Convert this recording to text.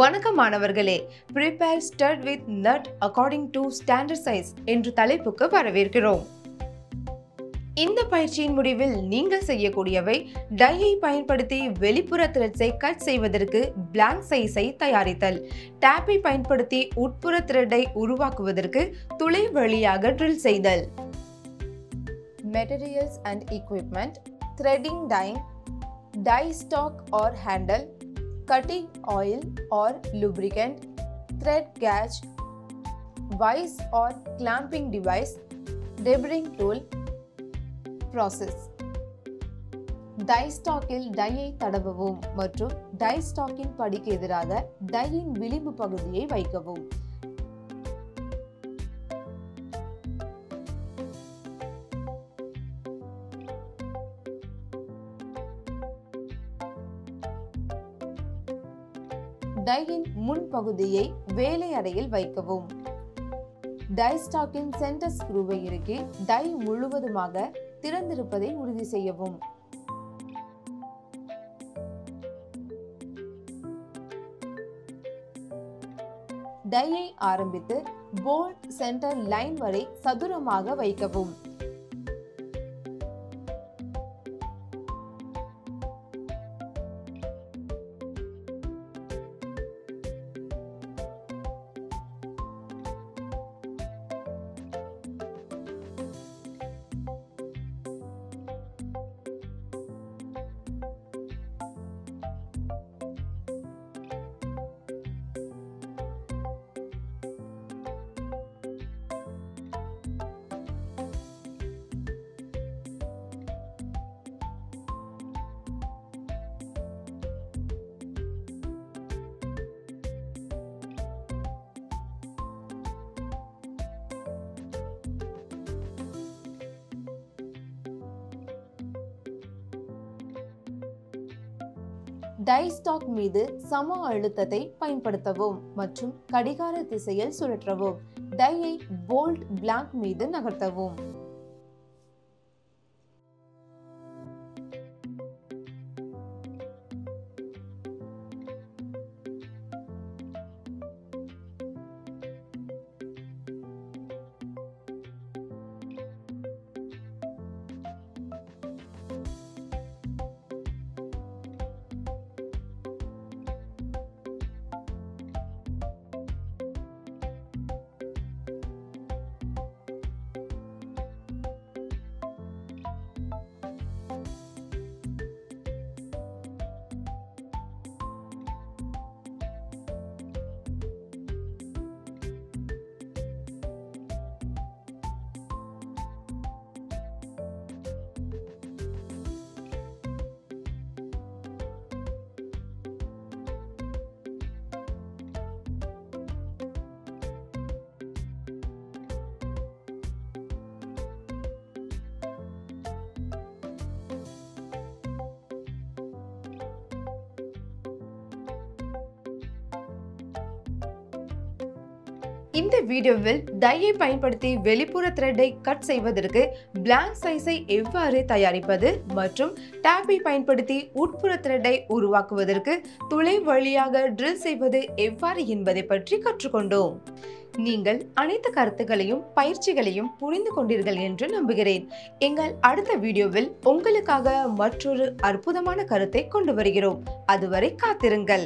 வணக்கம் மாணவர்களே, prepare stud with nut according to standard size என்ற தலைப்புக்கு வரவேற்கிறோம். இந்த பயிற்சியின் முடிவில் நீங்கள் செய்யக்கூடியவை டையை பயன்படுத்தி வெளிப்புற த்ரெட்ஸை கட் செய்வதற்கு blank சைஸை தயாரித்தல், டேப்பை பயன்படுத்தி உட்புற த்ரெட்டை உருவாக்குவதற்கு துளை வழியாக ட்ரில் செய்தல். Materials and equipment: threading dyeing, dye stock or handle, cutting oil or lubricant, thread gauge, vise or clamping device, deburring tool. Process: die ஸ்டாக்கில் டையை தடவவும் மற்றும் டை ஸ்டாக்கின் படிக்கு எதிராக டையின் விளிம்பு பகுதியை வைக்கவும். டையின் முன் பகுதியை வேலை அறையில் வைக்கவும். டை ஸ்டாக்கின் சென்டர் ஸ்க்ரூவை இறுக்கி டை முழுவதுமாக திறந்திருப்பதை உறுதி செய்யவும். டையை ஆரம்பித்து போல் சென்டர் லைன் வரை சதுரமாக வைக்கவும். டை ஸ்டாக் மீது சம அழுத்தத்தை பயன்படுத்தவும் மற்றும் கடிகார திசையில் சுழற்றவும். டையை போல்ட் பிளாங்க் மீது நகர்த்தவும். இந்த வீடியோவில் டையை பயன்படுத்தி வெளிப்புற த்ரெட்டை கட் செய்வதற்கு blank சைஸை எவ்வாறு தயாரிப்பது மற்றும் டேப்பை பயன்படுத்தி உட்புற த்ரெட்டை உருவாக்குவதற்கு துளை வழியாக ட்ரில் செய்வது எவ்வாறு என்பதை பற்றி கற்றுக்கொண்டோம். நீங்கள் அனைத்து கருத்துக்களையும் பயிற்சிகளையும் புரிந்து கொண்டீர்கள் என்று நம்புகிறேன். எங்கள் அடுத்த வீடியோவில் உங்களுக்காக மற்றொரு அற்புதமான கருத்தை கொண்டு வருகிறோம். அதுவரை காத்திருங்கள்.